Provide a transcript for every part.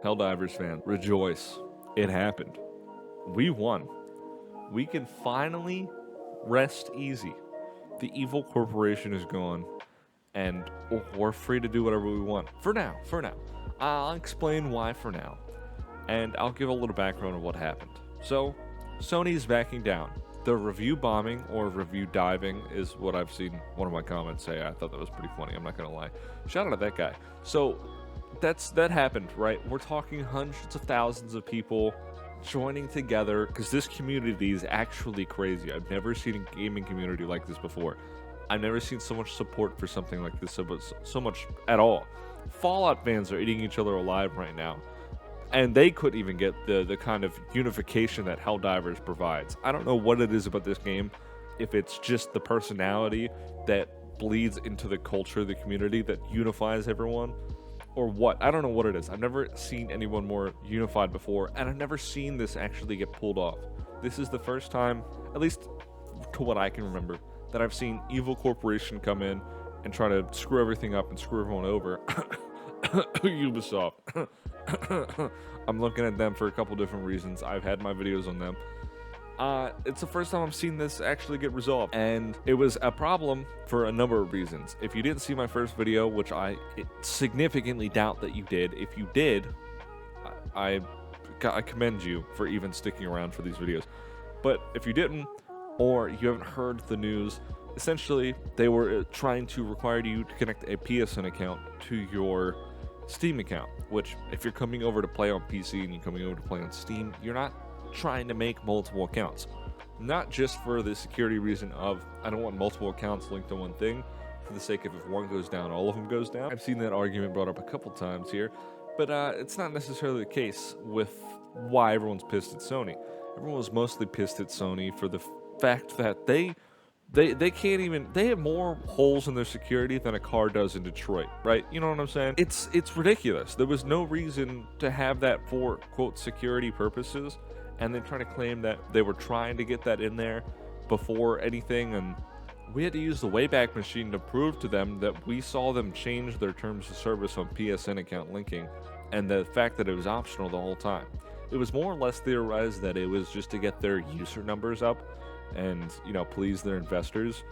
Helldivers fan, rejoice. It happened. We won. We can finally rest easy. The evil corporation is gone, and we're free to do whatever we want. For now. I'll explain why for now, and I'll give a little background of what happened. So, Sony's backing down. The review bombing, or review diving, is what I've seen one of my comments say. I thought that was pretty funny, I'm not gonna lie. Shout out to that guy. So, that happened, right? We're talking hundreds of thousands of people joining together, because this community is actually crazy. I've never seen a gaming community like this before. I've never seen so much support for something like this, so much at all. Fallout fans are eating each other alive right now, and they couldn't even get the kind of unification that Helldivers provides. I don't know what it is about this game, if it's just the personality that bleeds into the culture of the community that unifies everyone, or what. I don't know what it is. I've never seen anyone more unified before, and I've never seen this actually get pulled off. This is the first time, at least to what I can remember, that I've seen evil corporation come in and try to screw everything up and screw everyone over. Ubisoft. I'm looking at them for a couple different reasons. I've had my videos on them. It's the first time I've seen this actually get resolved, and it was a problem for a number of reasons. If you didn't see my first video, which I significantly doubt that you did, if you did, I commend you for even sticking around for these videos. But if you didn't, or you haven't heard the news, essentially they were trying to require you to connect a PSN account to your Steam account, which if you're coming over to play on PC and you're coming over to play on Steam, you're not trying to make multiple accounts. Not just for the security reason of, I don't want multiple accounts linked to one thing, for the sake of if one goes down, all of them goes down. I've seen that argument brought up a couple times here, but it's not necessarily the case with why everyone's pissed at Sony. Everyone was mostly pissed at Sony for the fact that they can't even, they have more holes in their security than a car does in Detroit, right? You know what I'm saying? It's ridiculous. There was no reason to have that for, quote, security purposes, and then trying to claim that they were trying to get that in there before anything, and we had to use the Wayback Machine to prove to them that we saw them change their terms of service on PSN account linking, and the fact that it was optional the whole time. It was more or less theorized that it was just to get their user numbers up and, you know, please their investors.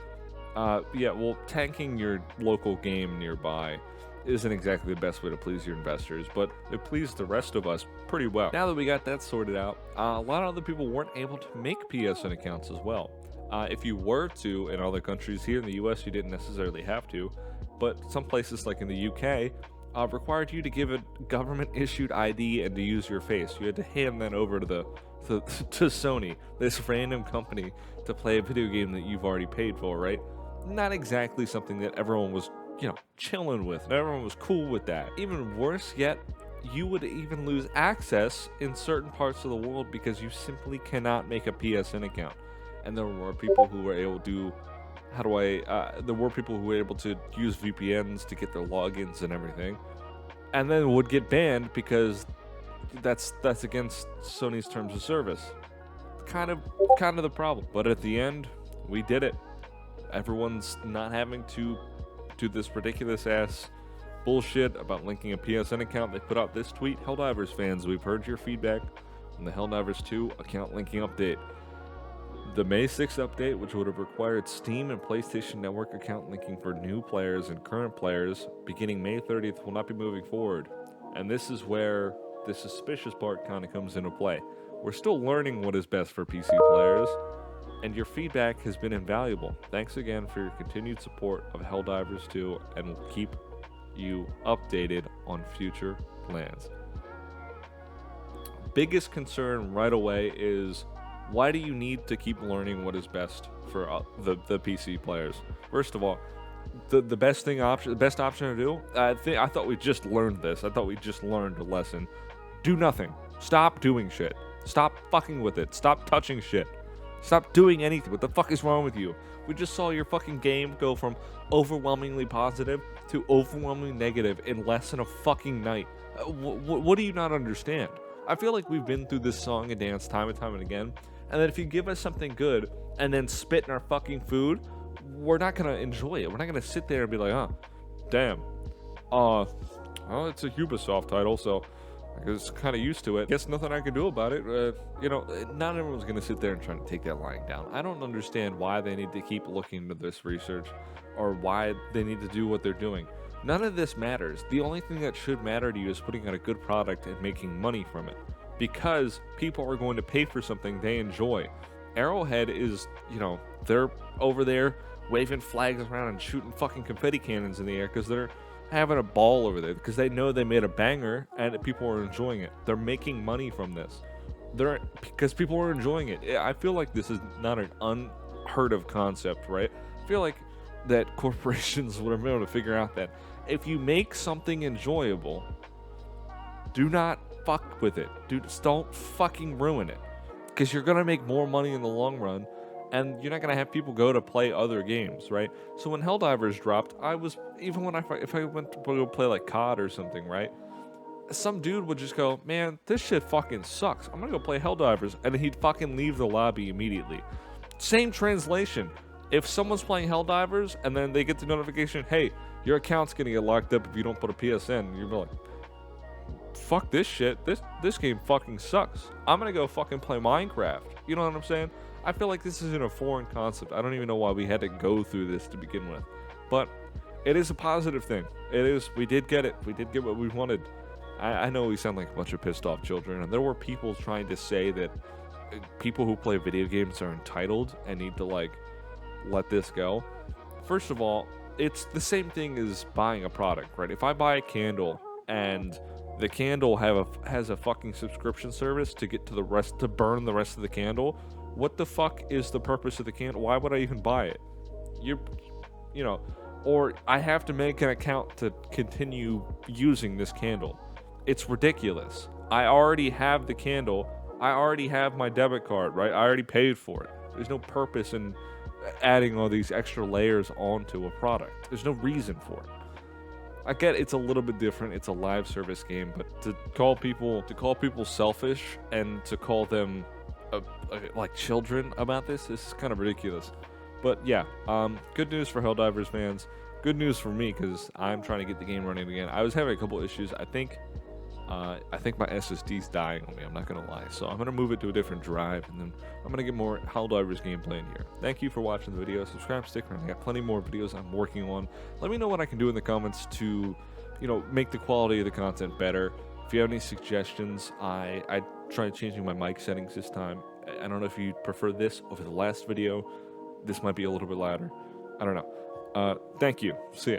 Yeah, well, tanking your local game nearby isn't exactly the best way to please your investors, but it pleased the rest of us pretty well. Now that we got that sorted out, a lot of other people weren't able to make PSN accounts as well. If you were to, in other countries, here in the US, you didn't necessarily have to, but some places like in the UK required you to give a government-issued ID and to use your face. You had to hand that over to to Sony, this random company, to play a video game that you've already paid for, right? Not exactly something that everyone was, you know, chilling with, and everyone was cool with that. Even worse yet, you would even lose access in certain parts of the world because you simply cannot make a PSN account. And there were people who were able to, there were people who were able to use VPNs to get their logins and everything, and then would get banned because that's against Sony's terms of service. Kind of the problem. But at the end, we did it. Everyone's not having to do this ridiculous ass bullshit about linking a PSN account. They put out this tweet: Helldivers fans, we've heard your feedback on the Helldivers 2 account linking update. The May 6th update, which would have required Steam and PlayStation Network account linking for new players and current players beginning May 30th, will not be moving forward. And this is where the suspicious part kind of comes into play. We're still learning what is best for PC players, and your feedback has been invaluable. Thanks again for your continued support of Helldivers 2, and we'll keep you updated on future plans. Biggest concern right away is, why do you need to keep learning what is best for the PC players? First of all, the best option to do, I thought we just learned this. I thought we just learned a lesson. Do nothing. Stop doing shit. Stop fucking with it. Stop touching shit. Stop doing anything. What the fuck is wrong with you? We just saw your fucking game go from overwhelmingly positive to overwhelmingly negative in less than a fucking night. What do you not understand? I feel like we've been through this song and dance time and time and again, and that if you give us something good and then spit in our fucking food, we're not gonna enjoy it. We're not gonna sit there and be like, damn, well, it's a Ubisoft title, so I was kind of used to it. Guess nothing I can do about it. You know, not everyone's going to sit there and try to take that lying down. I don't understand why they need to keep looking into this research or why they need to do what they're doing. None of this matters. The only thing that should matter to you is putting out a good product and making money from it, because people are going to pay for something they enjoy. Arrowhead is, you know, they're over there waving flags around and shooting fucking confetti cannons in the air because they're having a ball over there, because they know they made a banger and people are enjoying it. They're making money from this. Because people are enjoying it. I feel like this is not an unheard of concept, right? I feel like that corporations would have been able to figure out that if you make something enjoyable, do not fuck with it. Dude, don't fucking ruin it, because you're gonna make more money in the long run, and you're not gonna have people go to play other games, right? So when Helldivers dropped, I was, even when if I went to go play like COD or something, right? Some dude would just go, man, this shit fucking sucks. I'm gonna go play Helldivers, and he'd fucking leave the lobby immediately. Same translation. If someone's playing Helldivers and then they get the notification, hey, your account's gonna get locked up if you don't put a PSN, you're like, fuck this shit. This game fucking sucks. I'm gonna go fucking play Minecraft. You know what I'm saying? I feel like this isn't a foreign concept. I don't even know why we had to go through this to begin with. But it is a positive thing. It is. We did get it. We did get what we wanted. I know we sound like a bunch of pissed off children, and there were people trying to say that people who play video games are entitled and need to, like, let this go. First of all, it's the same thing as buying a product, right? If I buy a candle and the candle has a fucking subscription service to get to the rest, to burn the rest of the candle, what the fuck is the purpose of the candle? Why would I even buy it? You know, or I have to make an account to continue using this candle. It's ridiculous. I already have the candle. I already have my debit card, right? I already paid for it. There's no purpose in adding all these extra layers onto a product. There's no reason for it. I get it's a little bit different. It's a live service game, but to call people selfish and to call them like children about this is kind of ridiculous. But yeah, good news for Helldivers fans. Good news for me, because I'm trying to get the game running again. I was having a couple issues. I think my SSD's dying on me, I'm not going to lie. So I'm going to move it to a different drive, and then I'm going to get more Helldivers gameplay in here. Thank you for watching the video. Subscribe, stick around. I got plenty more videos I'm working on. Let me know what I can do in the comments to, you know, make the quality of the content better. If you have any suggestions, I tried changing my mic settings this time. I don't know if you prefer this over the last video. This might be a little bit louder. I don't know. Thank you. See ya.